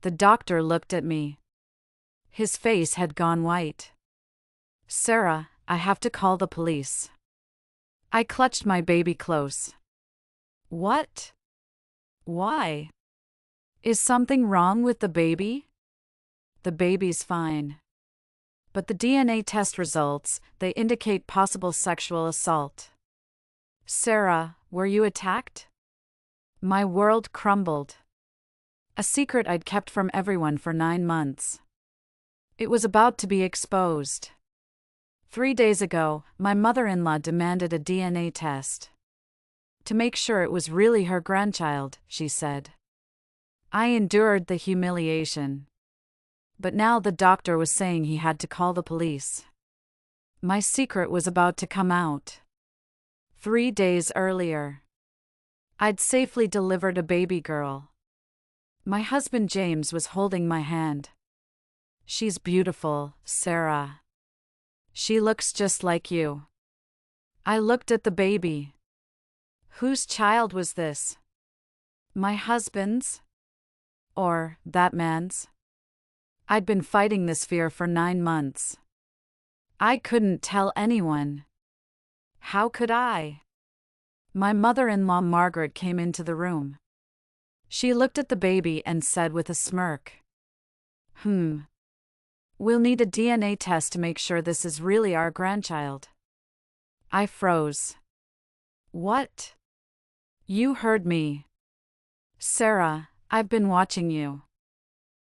The doctor looked at me. His face had gone white. Sarah, I have to call the police. I clutched my baby close. What? Why? Is something wrong with the baby? The baby's fine. But the DNA test results, they indicate possible sexual assault. Sarah, were you attacked? My world crumbled. A secret I'd kept from everyone for 9 months. It was about to be exposed. 3 days ago, my mother-in-law demanded a DNA test. To make sure it was really her grandchild, she said. I endured the humiliation. But now the doctor was saying he had to call the police. My secret was about to come out. 3 days earlier, I'd safely delivered a baby girl. My husband James was holding my hand. She's beautiful, Sarah. She looks just like you. I looked at the baby. Whose child was this? My husband's? Or that man's? I'd been fighting this fear for 9 months. I couldn't tell anyone. How could I? My mother-in-law Margaret came into the room. She looked at the baby and said with a smirk, We'll need a DNA test to make sure this is really our grandchild. I froze. What? You heard me. Sarah, I've been watching you.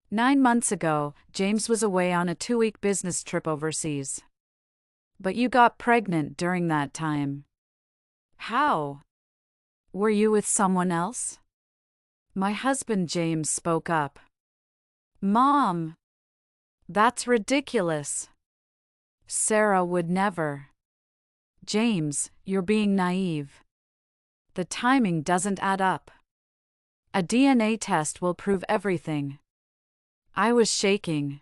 9 months ago, James was away on a 2-week business trip overseas. But you got pregnant during that time. How? Were you with someone else? My husband James spoke up. Mom! That's ridiculous. Sarah would never. James, you're being naive. The timing doesn't add up. A DNA test will prove everything. I was shaking.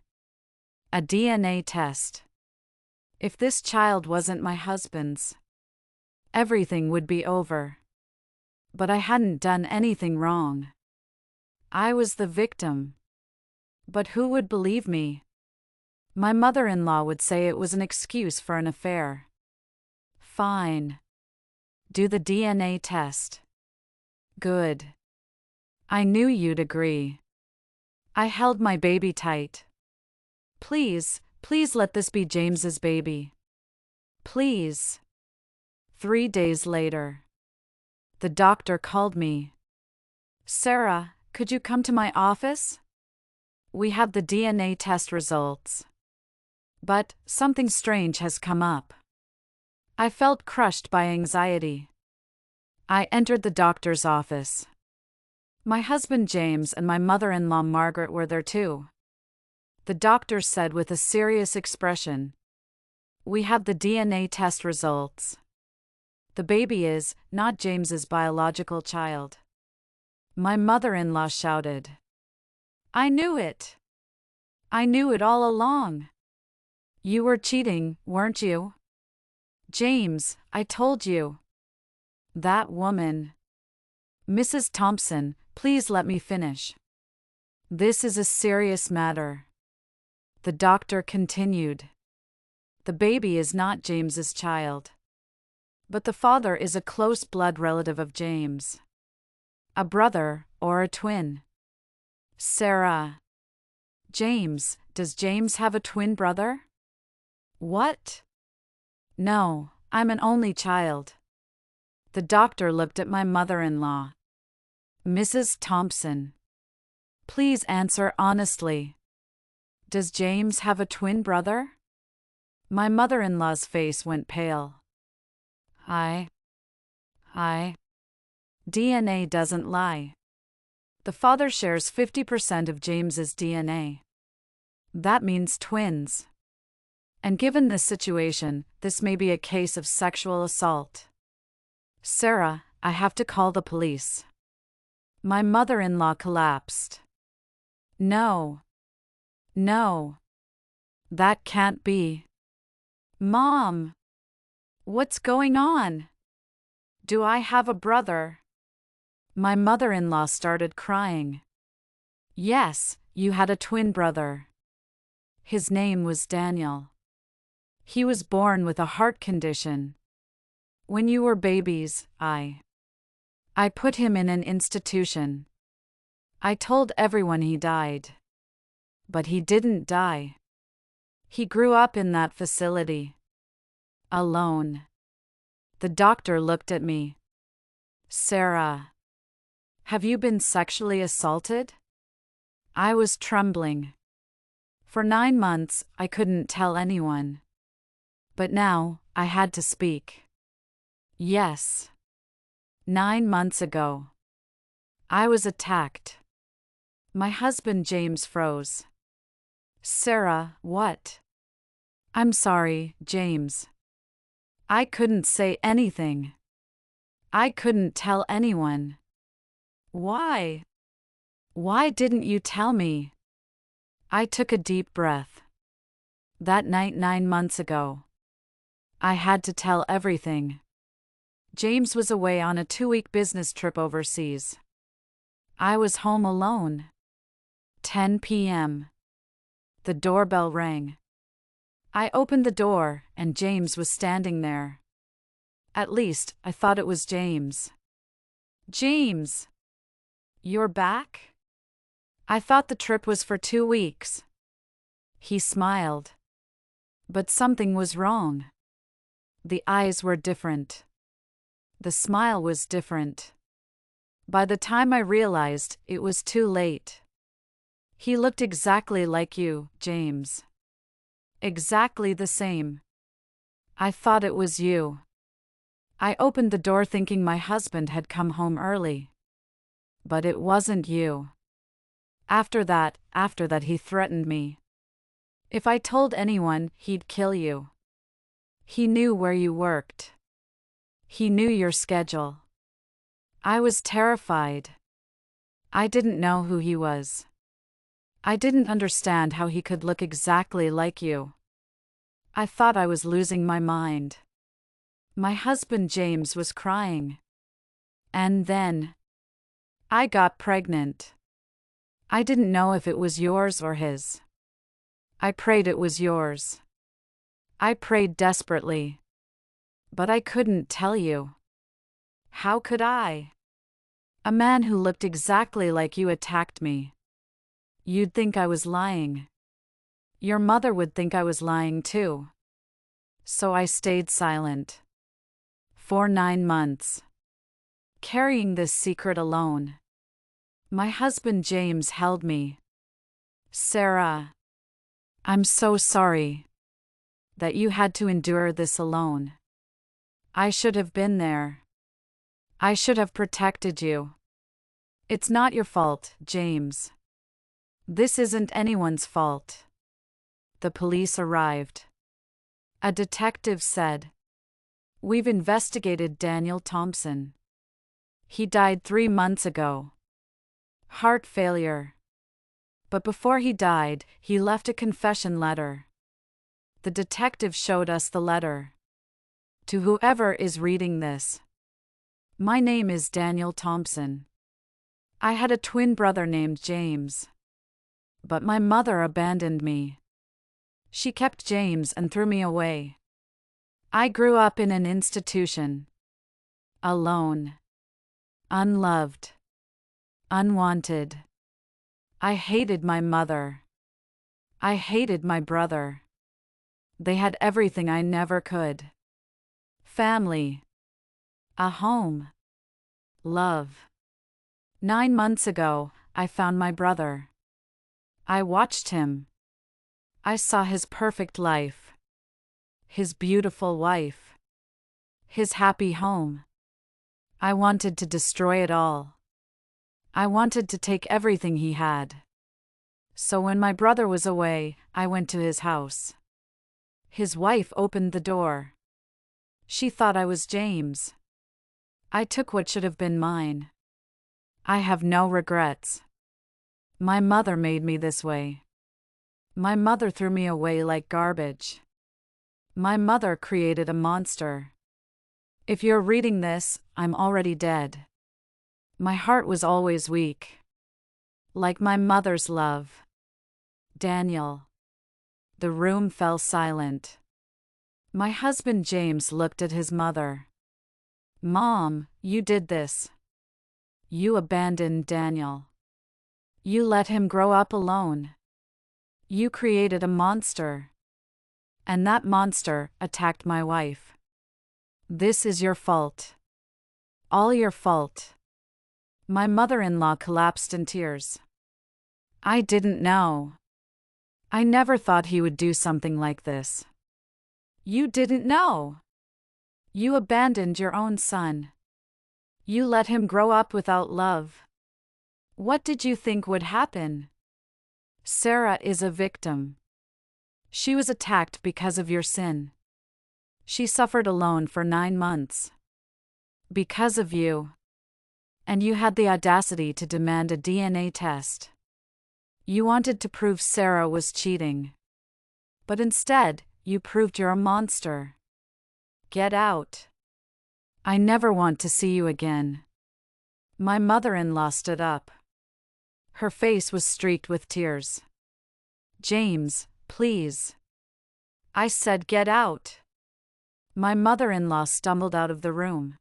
A DNA test. If this child wasn't my husband's, everything would be over. But I hadn't done anything wrong. I was the victim. But who would believe me? My mother-in-law would say it was an excuse for an affair. Fine. Do the DNA test. Good. I knew you'd agree. I held my baby tight. Please, please let this be James's baby. Please. 3 days later, the doctor called me. Sarah, could you come to my office? We have the DNA test results. But something strange has come up. I felt crushed by anxiety. I entered the doctor's office. My husband James and my mother-in-law Margaret were there too. The doctor said with a serious expression, We have the DNA test results. The baby is not James's biological child. My mother-in-law shouted. I knew it. I knew it all along. You were cheating, weren't you? James, I told you. That woman. Mrs. Thompson, please let me finish. This is a serious matter. The doctor continued. The baby is not James's child. But the father is a close blood relative of James. A brother or a twin. Sarah. James, does James have a twin brother? What? No, I'm an only child. The doctor looked at my mother-in-law. Mrs. Thompson. Please answer honestly. Does James have a twin brother? My mother-in-law's face went pale. DNA doesn't lie. The father shares 50% of James's DNA. That means twins. And given this situation, this may be a case of sexual assault. Sarah, I have to call the police. My mother-in-law collapsed. No. No. That can't be. Mom! What's going on? Do I have a brother? My mother-in-law started crying. Yes, You had a twin brother. His name was Daniel. He was born with a heart condition. When you were babies, I put him in an institution. I told everyone he died. But he didn't die. He grew up in that facility. Alone. The doctor looked at me. Sarah, have you been sexually assaulted? I was trembling. For 9 months, I couldn't tell anyone. But now, I had to speak. Yes. 9 months ago. I was attacked. My husband James froze. Sarah, what? I'm sorry, James. I couldn't say anything. I couldn't tell anyone. Why? Why didn't you tell me? I took a deep breath. That night 9 months ago, I had to tell everything. James was away on a 2-week business trip overseas. I was home alone. 10 p.m. The doorbell rang. I opened the door, and James was standing there. At least, I thought it was James. James! You're back? I thought the trip was for 2 weeks. He smiled. But something was wrong. The eyes were different. The smile was different. By the time I realized, it was too late. He looked exactly like you, James. Exactly the same. I thought it was you. I opened the door thinking my husband had come home early. But it wasn't you. After that, he threatened me. If I told anyone, he'd kill you. He knew where you worked. He knew your schedule. I was terrified. I didn't know who he was. I didn't understand how he could look exactly like you. I thought I was losing my mind. My husband James was crying. And then I got pregnant. I didn't know if it was yours or his. I prayed it was yours. I prayed desperately. But I couldn't tell you. How could I? A man who looked exactly like you attacked me. You'd think I was lying. Your mother would think I was lying too. So I stayed silent. For 9 months. Carrying this secret alone. My husband James held me. Sarah, I'm so sorry that you had to endure this alone. I should have been there. I should have protected you. It's not your fault, James. This isn't anyone's fault. The police arrived. A detective said, "We've investigated Daniel Thompson. He died 3 months ago. Heart failure. But before he died, he left a confession letter." The detective showed us the letter. To whoever is reading this, my name is Daniel Thompson. I had a twin brother named James. But my mother abandoned me. She kept James and threw me away. I grew up in an institution. Alone. Unloved. Unwanted. I hated my mother. I hated my brother. They had everything I never could. Family. A home. Love. 9 months ago, I found my brother. I watched him. I saw his perfect life. His beautiful wife. His happy home. I wanted to destroy it all. I wanted to take everything he had. So when my brother was away, I went to his house. His wife opened the door. She thought I was James. I took what should have been mine. I have no regrets. My mother made me this way. My mother threw me away like garbage. My mother created a monster. If you're reading this, I'm already dead. My heart was always weak. Like my mother's love. Daniel. The room fell silent. My husband James looked at his mother. Mom, you did this. You abandoned Daniel. You let him grow up alone. You created a monster. And that monster attacked my wife. This is your fault. All your fault. My mother-in-law collapsed in tears. I didn't know. I never thought he would do something like this. You didn't know. You abandoned your own son. You let him grow up without love. What did you think would happen? Sarah is a victim. She was attacked because of your sin. She suffered alone for 9 months. Because of you. And you had the audacity to demand a DNA test. You wanted to prove Sarah was cheating. But instead, you proved you're a monster. Get out. I never want to see you again. My mother-in-law stood up. Her face was streaked with tears. James, please. I said get out. My mother-in-law stumbled out of the room.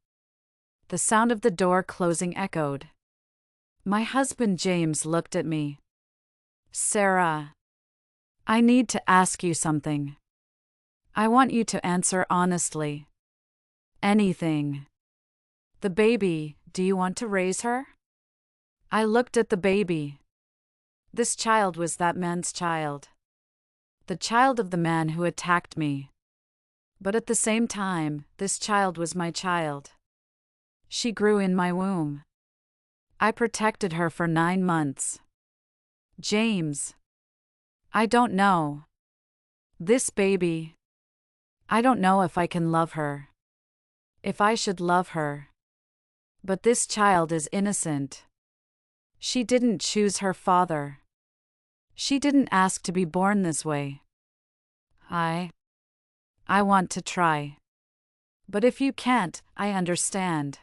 The sound of the door closing echoed. My husband James looked at me. Sarah, I need to ask you something. I want you to answer honestly. Anything. The baby, do you want to raise her? I looked at the baby. This child was that man's child. The child of the man who attacked me. But at the same time, this child was my child. She grew in my womb. I protected her for 9 months. James. I don't know. This baby. I don't know if I can love her. If I should love her. But this child is innocent. She didn't choose her father. She didn't ask to be born this way. I want to try. But if you can't, I understand.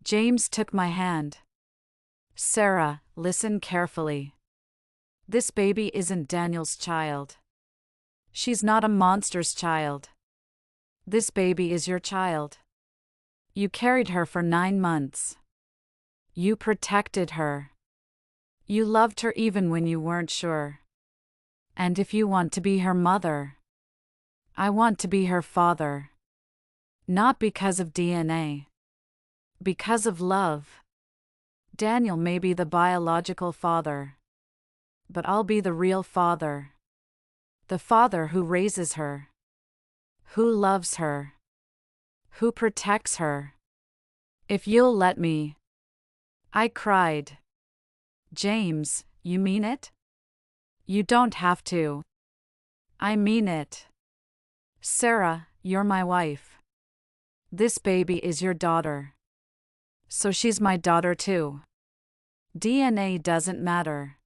James took my hand. Sarah, listen carefully. This baby isn't Daniel's child. She's not a monster's child. This baby is your child. You carried her for 9 months. You protected her. You loved her even when you weren't sure. And if you want to be her mother, I want to be her father. Not because of DNA. Because of love. Daniel may be the biological father. But I'll be the real father. The father who raises her. Who loves her. Who protects her. If you'll let me. I cried. James, you mean it? You don't have to. I mean it. Sarah, you're my wife. This baby is your daughter. So she's my daughter too. DNA doesn't matter.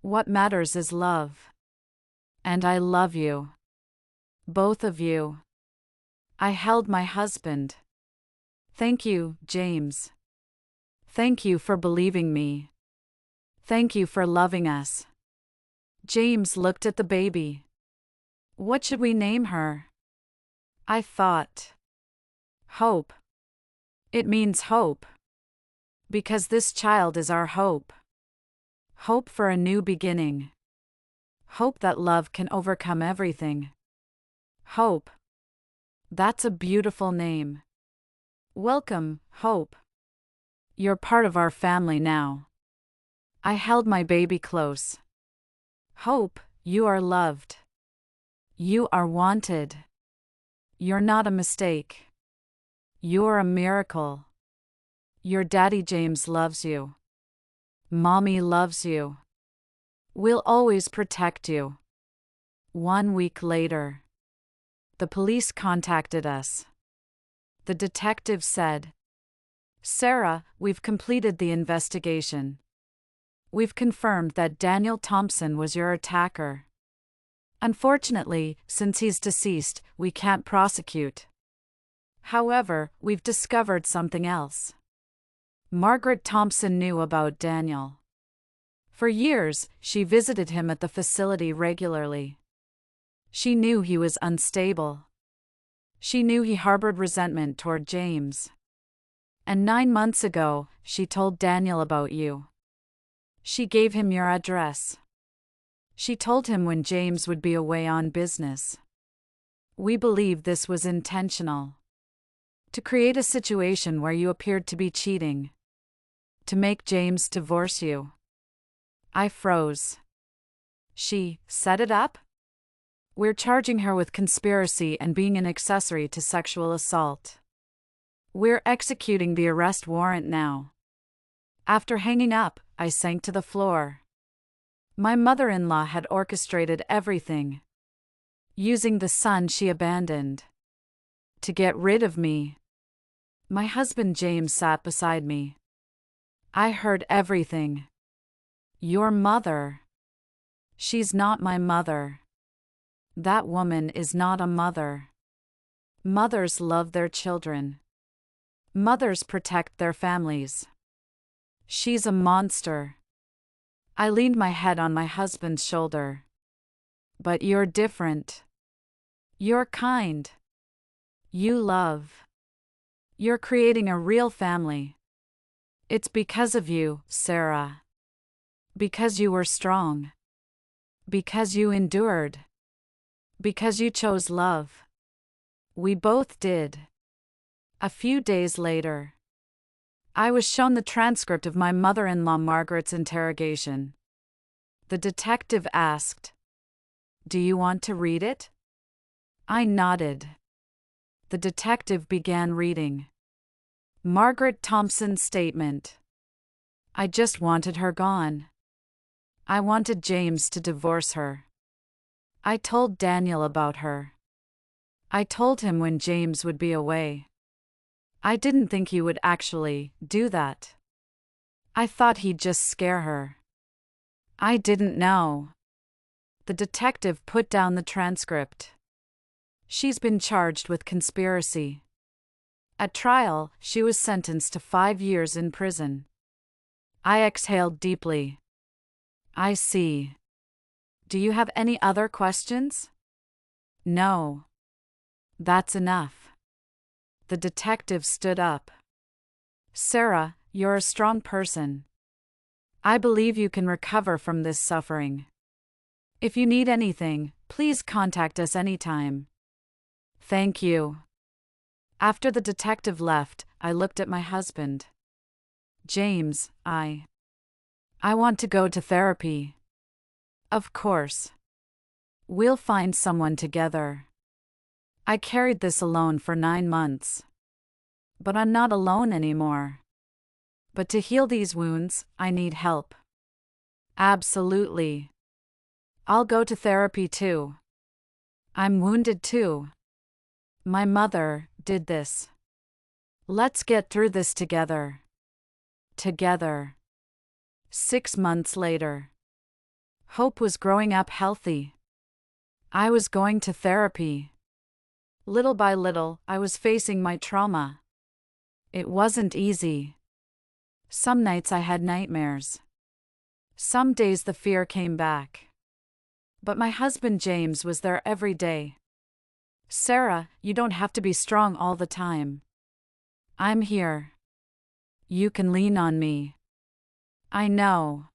What matters is love. And I love you. Both of you. I held my husband. Thank you, James. Thank you for believing me. Thank you for loving us. James looked at the baby. What should we name her? I thought. Hope. It means hope. Because this child is our hope. Hope for a new beginning. Hope that love can overcome everything. Hope. That's a beautiful name. Welcome, Hope. You're part of our family now. I held my baby close. Hope, you are loved. You are wanted. You're not a mistake. You're a miracle. Your daddy James loves you. Mommy loves you. We'll always protect you. 1 week later. The police contacted us. The detective said, Sarah, we've completed the investigation. We've confirmed that Daniel Thompson was your attacker. Unfortunately, since he's deceased, we can't prosecute. However, we've discovered something else. Margaret Thompson knew about Daniel. For years, she visited him at the facility regularly. She knew he was unstable. She knew he harbored resentment toward James. And 9 months ago, she told Daniel about you. She gave him your address. She told him when James would be away on business. We believe this was intentional. To create a situation where you appeared to be cheating. To make James divorce you. I froze. She set it up? We're charging her with conspiracy and being an accessory to sexual assault. We're executing the arrest warrant now. After hanging up, I sank to the floor. My mother-in-law had orchestrated everything. Using the son she abandoned. To get rid of me. My husband James sat beside me. I heard everything. Your mother. She's not my mother. That woman is not a mother. Mothers love their children. Mothers protect their families. She's a monster. I leaned my head on my husband's shoulder. But you're different. You're kind. You love. You're creating a real family. It's because of you, Sarah. Because you were strong. Because you endured. Because you chose love. We both did. A few days later, I was shown the transcript of my mother-in-law Margaret's interrogation. The detective asked, "Do you want to read it?" I nodded. The detective began reading. Margaret Thompson's statement. I just wanted her gone. I wanted James to divorce her. I told Daniel about her. I told him when James would be away. I didn't think he would actually do that. I thought he'd just scare her. I didn't know. The detective put down the transcript. She's been charged with conspiracy. At trial, she was sentenced to 5 years in prison. I exhaled deeply. I see. Do you have any other questions? No. That's enough. The detective stood up. Sarah, you're a strong person. I believe you can recover from this suffering. If you need anything, please contact us anytime. Thank you. After the detective left, I looked at my husband. James, I want to go to therapy. Of course. We'll find someone together. I carried this alone for 9 months. But I'm not alone anymore. But to heal these wounds, I need help. Absolutely. I'll go to therapy too. I'm wounded too. My mother did this. Let's get through this together. Together. 6 months later. Hope was growing up healthy. I was going to therapy. Little by little, I was facing my trauma. It wasn't easy. Some nights I had nightmares. Some days the fear came back. But my husband James was there every day. Sarah, you don't have to be strong all the time. I'm here. You can lean on me. I know.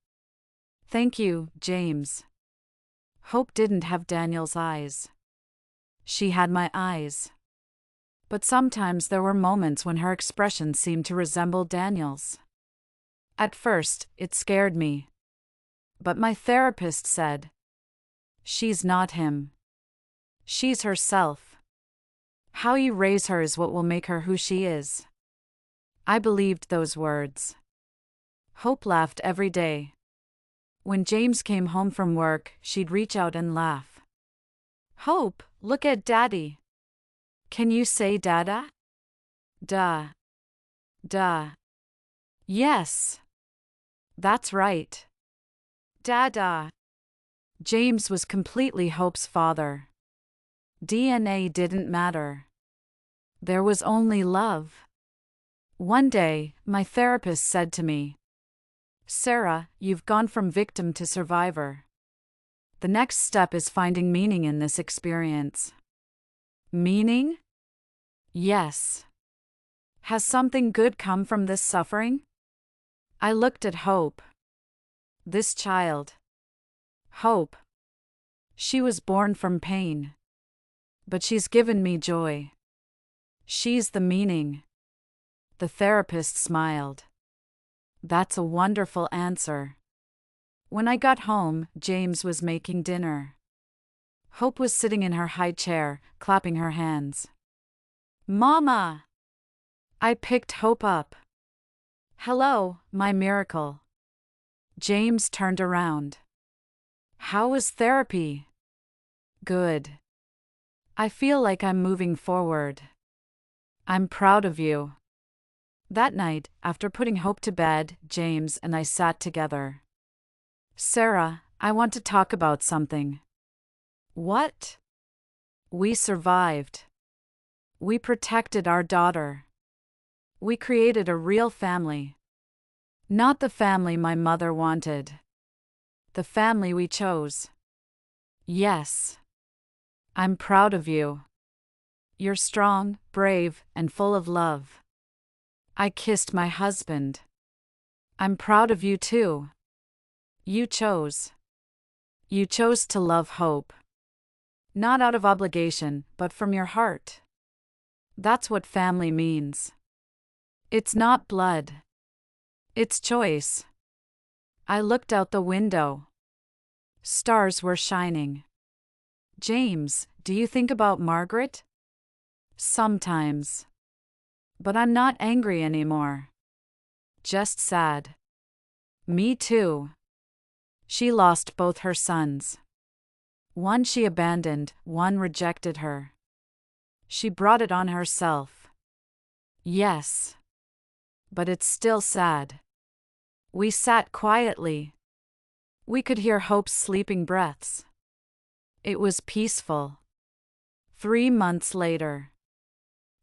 Thank you, James. Hope didn't have Daniel's eyes. She had my eyes. But sometimes there were moments when her expression seemed to resemble Daniel's. At first, it scared me. But my therapist said, "She's not him. She's herself. How you raise her is what will make her who she is." I believed those words. Hope laughed every day. When James came home from work, she'd reach out and laugh. "Hope, look at Daddy. Can you say Dada?" "Duh. Duh. Yes. That's right. Dada." James was completely Hope's father. DNA didn't matter. There was only love. One day, my therapist said to me, Sarah, you've gone from victim to survivor. The next step is finding meaning in this experience. Meaning? Yes. Has something good come from this suffering? I looked at Hope. This child. Hope. She was born from pain. But she's given me joy. She's the meaning. The therapist smiled. That's a wonderful answer. When I got home, James was making dinner. Hope was sitting in her high chair, clapping her hands. Mama! I picked Hope up. Hello, my miracle. James turned around. How was therapy? Good. I feel like I'm moving forward. I'm proud of you. That night, after putting Hope to bed, James and I sat together. Sarah, I want to talk about something. What? We survived. We protected our daughter. We created a real family. Not the family my mother wanted. The family we chose. Yes. I'm proud of you. You're strong, brave, and full of love. I kissed my husband. I'm proud of you too. You chose. You chose to love Hope. Not out of obligation, but from your heart. That's what family means. It's not blood. It's choice. I looked out the window. Stars were shining. James, do you think about Margaret? Sometimes. But I'm not angry anymore. Just sad. Me too. She lost both her sons. One she abandoned, one rejected her. She brought it on herself. Yes. But it's still sad. We sat quietly. We could hear Hope's sleeping breaths. It was peaceful. 3 months later,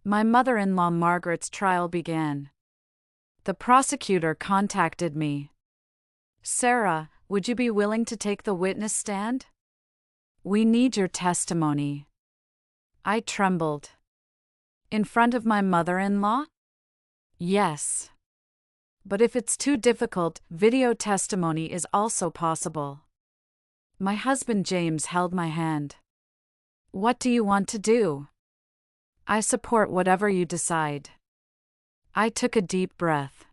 my mother-in-law Margaret's trial began. The prosecutor contacted me. Sarah, would you be willing to take the witness stand? We need your testimony. I trembled. In front of my mother-in-law? Yes. But if it's too difficult, video testimony is also possible. My husband James held my hand. What do you want to do? I support whatever you decide. I took a deep breath.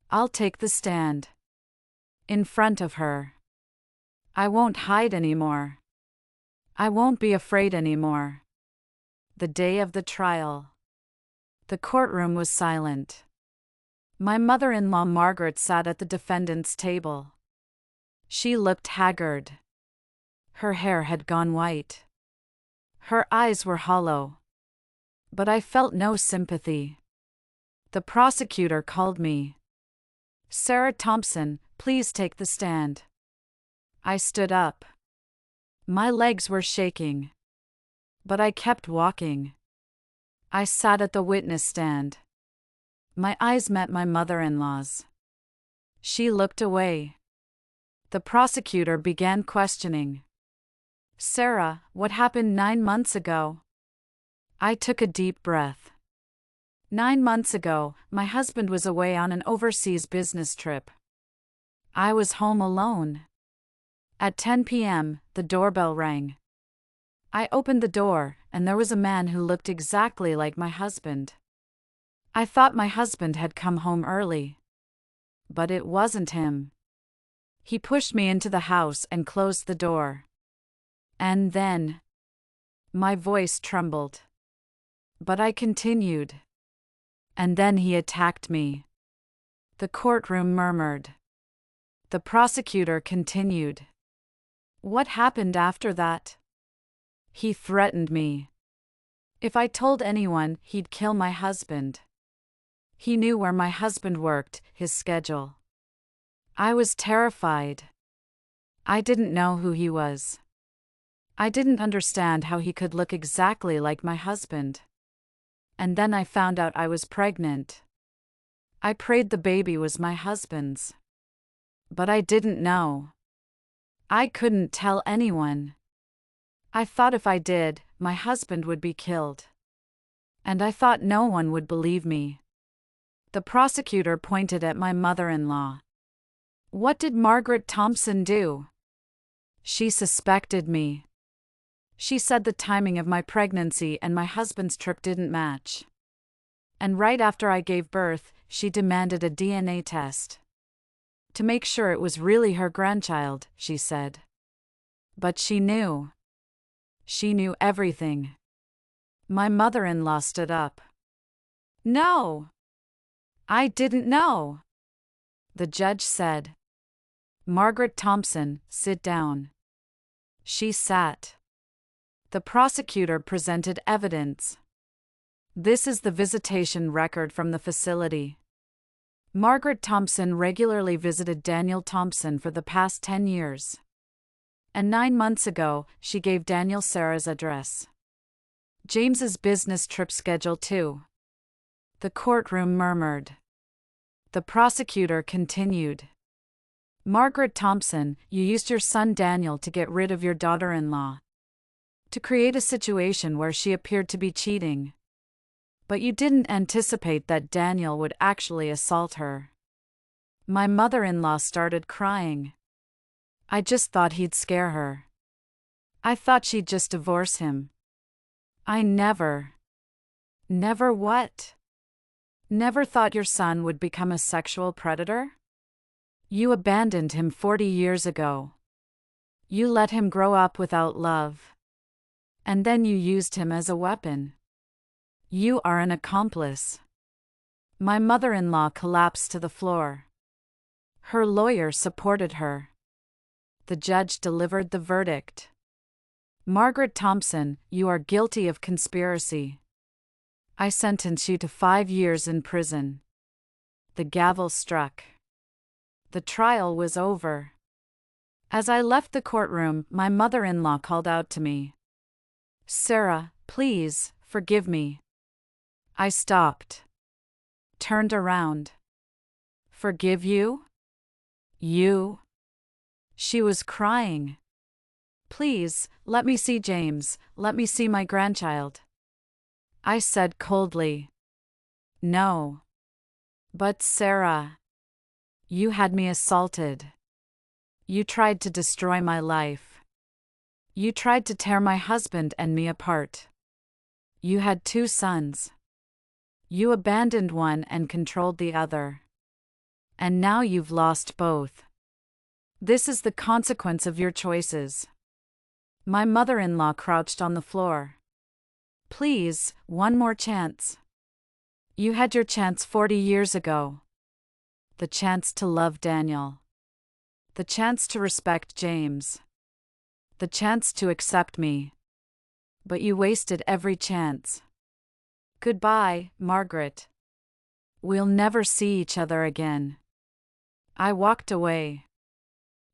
I'll take the stand. In front of her. I won't hide anymore. I won't be afraid anymore. The day of the trial. The courtroom was silent. My mother-in-law Margaret sat at the defendant's table. She looked haggard. Her hair had gone white. Her eyes were hollow. But I felt no sympathy. The prosecutor called me. Sarah Thompson, please take the stand. I stood up. My legs were shaking. But I kept walking. I sat at the witness stand. My eyes met my mother-in-law's. She looked away. The prosecutor began questioning. Sarah, what happened 9 months ago? I took a deep breath. 9 months ago, my husband was away on an overseas business trip. I was home alone. At 10 p.m., the doorbell rang. I opened the door, and there was a man who looked exactly like my husband. I thought my husband had come home early. But it wasn't him. He pushed me into the house and closed the door. And then, my voice trembled. But I continued. And then he attacked me. The courtroom murmured. The prosecutor continued. What happened after that? He threatened me. If I told anyone, he'd kill my husband. He knew where my husband worked, his schedule. I was terrified. I didn't know who he was. I didn't understand how he could look exactly like my husband. And then I found out I was pregnant. I prayed the baby was my husband's. But I didn't know. I couldn't tell anyone. I thought if I did, my husband would be killed. And I thought no one would believe me. The prosecutor pointed at my mother-in-law. What did Margaret Thompson do? She suspected me. She said the timing of my pregnancy and my husband's trip didn't match. And right after I gave birth, she demanded a DNA test. To make sure it was really her grandchild, she said. But she knew. She knew everything. My mother-in-law stood up. No! I didn't know. The judge said. Margaret Thompson, sit down. She sat. The prosecutor presented evidence. This is the visitation record from the facility. Margaret Thompson regularly visited Daniel Thompson for the past 10 years. And 9 months ago, she gave Daniel Sarah's address. James's business trip schedule too. The courtroom murmured. The prosecutor continued. Margaret Thompson, you used your son Daniel to get rid of your daughter-in-law. To create a situation where she appeared to be cheating. But you didn't anticipate that Daniel would actually assault her. My mother-in-law started crying. I just thought he'd scare her. I thought she'd just divorce him. I never what? Never thought your son would become a sexual predator? You abandoned him 40 years ago. You let him grow up without love. And then you used him as a weapon. You are an accomplice. My mother-in-law collapsed to the floor. Her lawyer supported her. The judge delivered the verdict. Margaret Thompson, you are guilty of conspiracy. I sentence you to 5 years in prison. The gavel struck. The trial was over. As I left the courtroom, my mother-in-law called out to me. Sarah, please, forgive me. I stopped. Turned around. Forgive you? You? She was crying. Please, let me see James, let me see my grandchild. I said coldly. No. But Sarah. You had me assaulted. You tried to destroy my life. You tried to tear my husband and me apart. You had 2 sons. You abandoned one and controlled the other. And now you've lost both. This is the consequence of your choices. My mother-in-law crouched on the floor. Please, one more chance. You had your chance 40 years ago. The chance to love Daniel. The chance to respect James. The chance to accept me. But you wasted every chance. Goodbye, Margaret. We'll never see each other again. I walked away.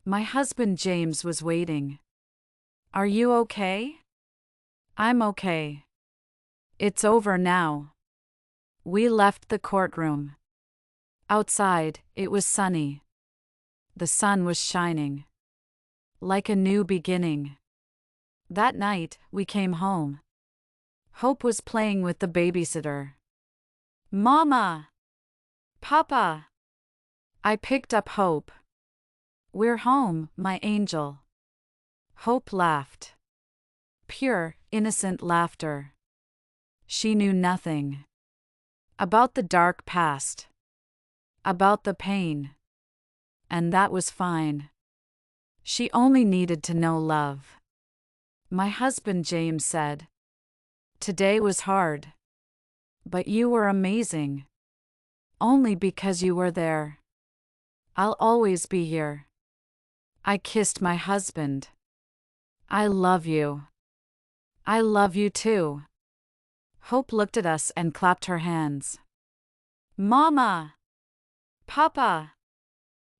My husband James was waiting. Are you okay? I'm okay. It's over now. We left the courtroom. Outside, it was sunny. The sun was shining. Like a new beginning. That night, we came home. Hope was playing with the babysitter. Mama! Papa! I picked up Hope. We're home, my angel. Hope laughed. Pure, innocent laughter. She knew nothing. About the dark past. About the pain. And that was fine. She only needed to know love. My husband James said. Today was hard. But you were amazing. Only because you were there. I'll always be here. I kissed my husband. I love you. I love you too. Hope looked at us and clapped her hands. Mama! Papa!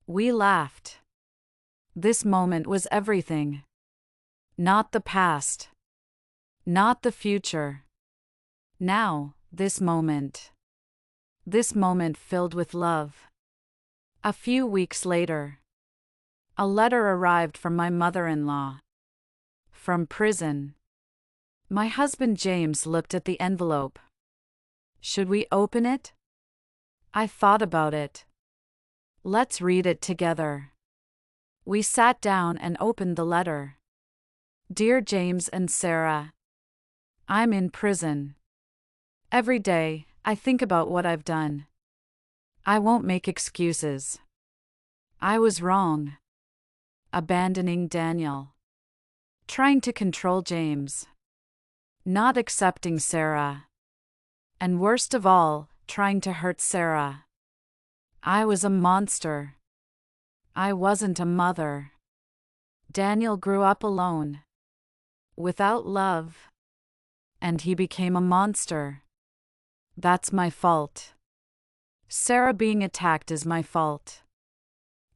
We laughed. This moment was everything. Not the past. Not the future. Now, this moment. This moment filled with love. A few weeks later. A letter arrived from my mother-in-law. From prison. My husband James looked at the envelope. Should we open it? I thought about it. Let's read it together. We sat down and opened the letter. Dear James and Sarah, I'm in prison. Every day, I think about what I've done. I won't make excuses. I was wrong. Abandoning Daniel. Trying to control James. Not accepting Sarah. And worst of all, trying to hurt Sarah. I was a monster. I wasn't a mother. Daniel grew up alone. Without love. And he became a monster. That's my fault. Sarah being attacked is my fault.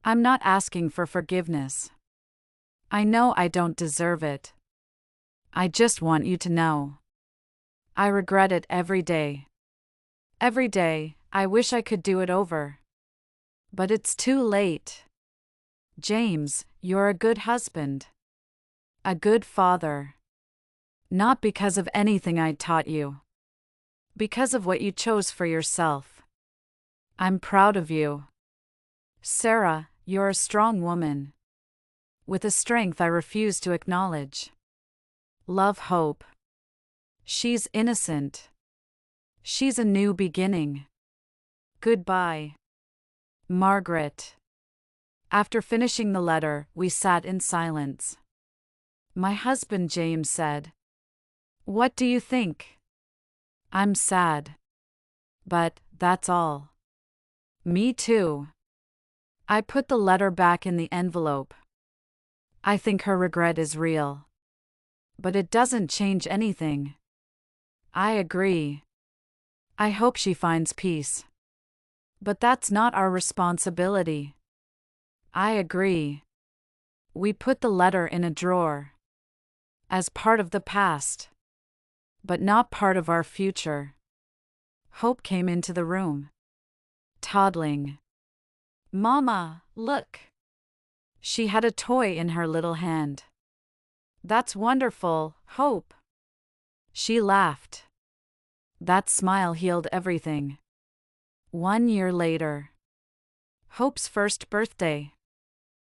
I'm not asking for forgiveness. I know I don't deserve it. I just want you to know. I regret it every day. Every day, I wish I could do it over. But it's too late. James, you're a good husband. A good father. Not because of anything I taught you. Because of what you chose for yourself. I'm proud of you. Sarah, you're a strong woman. With a strength I refuse to acknowledge. Love Hope. She's innocent. She's a new beginning. Goodbye. Margaret. After finishing the letter, we sat in silence. My husband James said, "What do you think?" I'm sad. But that's all. Me too. I put the letter back in the envelope. I think her regret is real. But it doesn't change anything. I agree. I hope she finds peace. But that's not our responsibility. I agree. We put the letter in a drawer. As part of the past. But not part of our future. Hope came into the room. Toddling. Mama, look. She had a toy in her little hand. That's wonderful, Hope. She laughed. That smile healed everything. 1 year later. Hope's first birthday.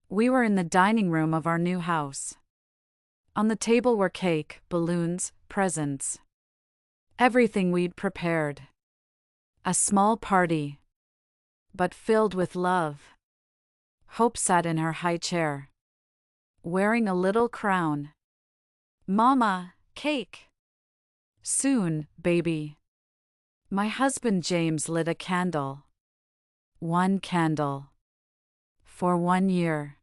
We were in the dining room of our new house. On the table were cake, balloons, presents. Everything we'd prepared. A small party. But filled with love. Hope sat in her high chair. Wearing a little crown. Mama, cake. Soon, baby. My husband James lit a candle. 1 candle. For 1 year.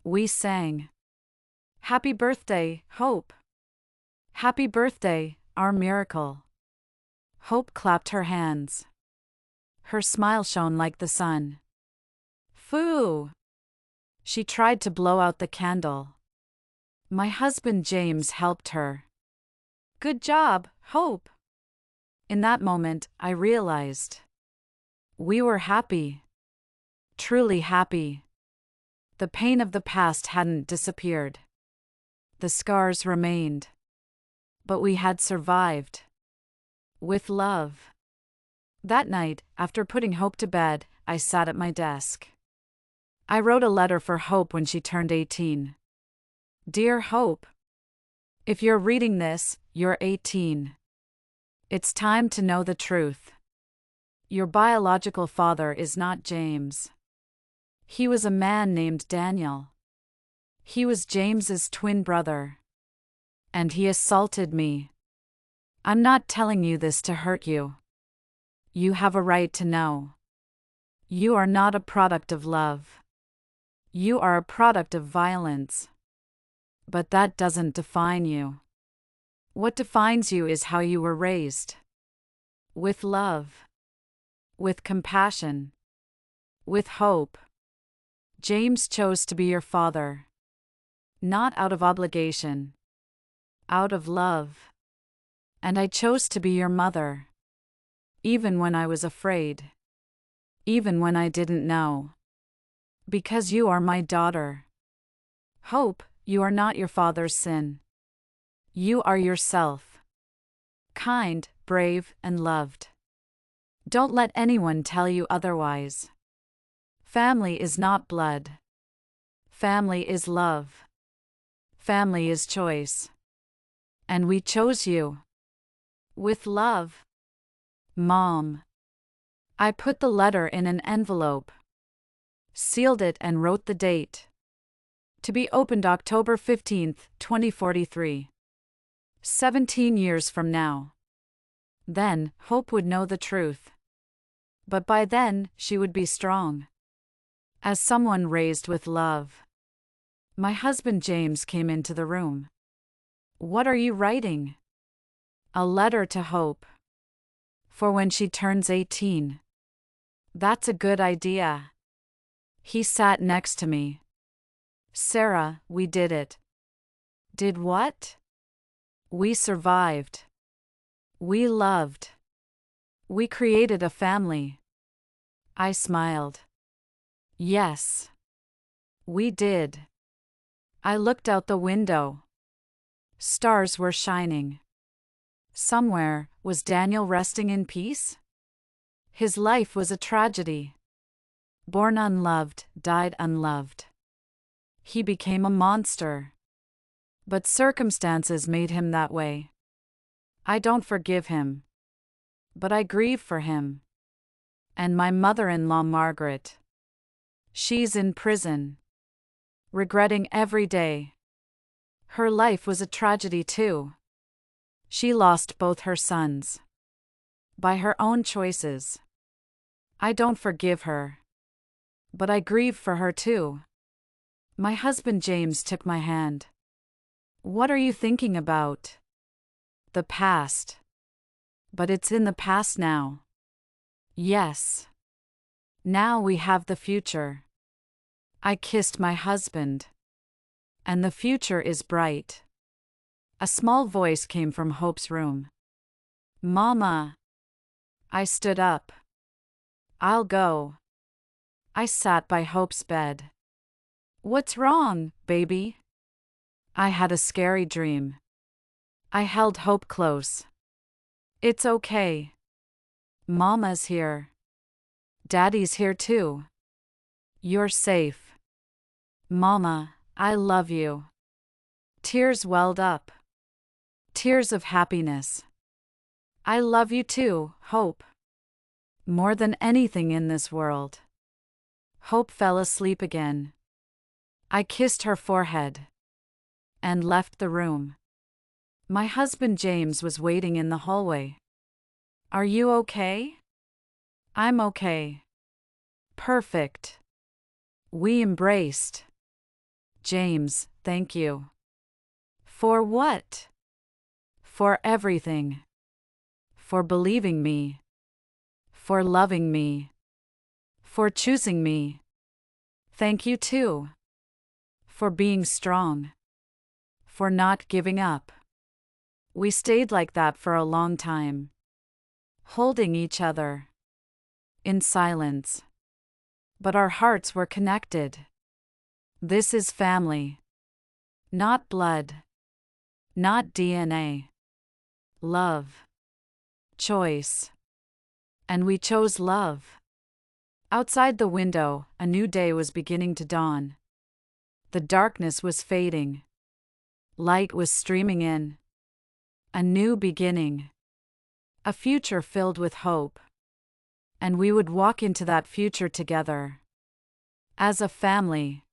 We sang. Happy birthday, Hope. Happy birthday, our miracle. Hope clapped her hands. Her smile shone like the sun. Phoo! She tried to blow out the candle. My husband James helped her. Good job, Hope. In that moment, I realized. We were happy. Truly happy. The pain of the past hadn't disappeared. The scars remained. But we had survived. With love. That night, after putting Hope to bed, I sat at my desk. I wrote a letter for Hope when she turned 18. Dear Hope. If you're reading this, you're 18. It's time to know the truth. Your biological father is not James. He was a man named Daniel. He was James's twin brother. And he assaulted me. I'm not telling you this to hurt you. You have a right to know. You are not a product of love. You are a product of violence. But that doesn't define you. What defines you is how you were raised. With love. With compassion. With hope. James chose to be your father. Not out of obligation. Out of love. And I chose to be your mother. Even when I was afraid. Even when I didn't know. Because you are my daughter. Hope, you are not your father's sin. You are yourself. Kind, brave, and loved. Don't let anyone tell you otherwise. Family is not blood. Family is love. Family is choice. And we chose you. With love. Mom. I put the letter in an envelope, sealed it and wrote the date. To be opened October 15th, 2043. 17 years from now. Then, Hope would know the truth. But by then, she would be strong. As someone raised with love. My husband James came into the room. What are you writing? A letter to Hope. For when she turns 18. That's a good idea. He sat next to me. Sarah, we did it. Did what? We survived. We loved. We created a family. I smiled. Yes. We did. I looked out the window. Stars were shining. Somewhere, was Daniel resting in peace? His life was a tragedy. Born unloved, died unloved. He became a monster. But circumstances made him that way. I don't forgive him. But I grieve for him. And my mother-in-law Margaret. She's in prison. Regretting every day. Her life was a tragedy too. She lost both her sons. By her own choices. I don't forgive her. But I grieve for her too. My husband James took my hand. What are you thinking about? The past. But it's in the past now. Yes. Now we have the future. I kissed my husband. And the future is bright. A small voice came from Hope's room. Mama. I stood up. I'll go. I sat by Hope's bed. What's wrong, baby? I had a scary dream. I held Hope close. It's okay. Mama's here. Daddy's here too. You're safe. Mama, I love you. Tears welled up. Tears of happiness. I love you too, Hope. More than anything in this world. Hope fell asleep again. I kissed her forehead. And left the room. My husband James was waiting in the hallway. Are you okay? I'm okay. Perfect. We embraced. James, thank you. For what? For everything. For believing me. For loving me. For choosing me. Thank you too. For being strong. For not giving up. We stayed like that for a long time. Holding each other. In silence. But our hearts were connected. This is family. Not blood. Not DNA. Love. Choice. And we chose love. Outside the window, a new day was beginning to dawn. The darkness was fading. Light was streaming in. A new beginning. A future filled with hope. And we would walk into that future together. As a family.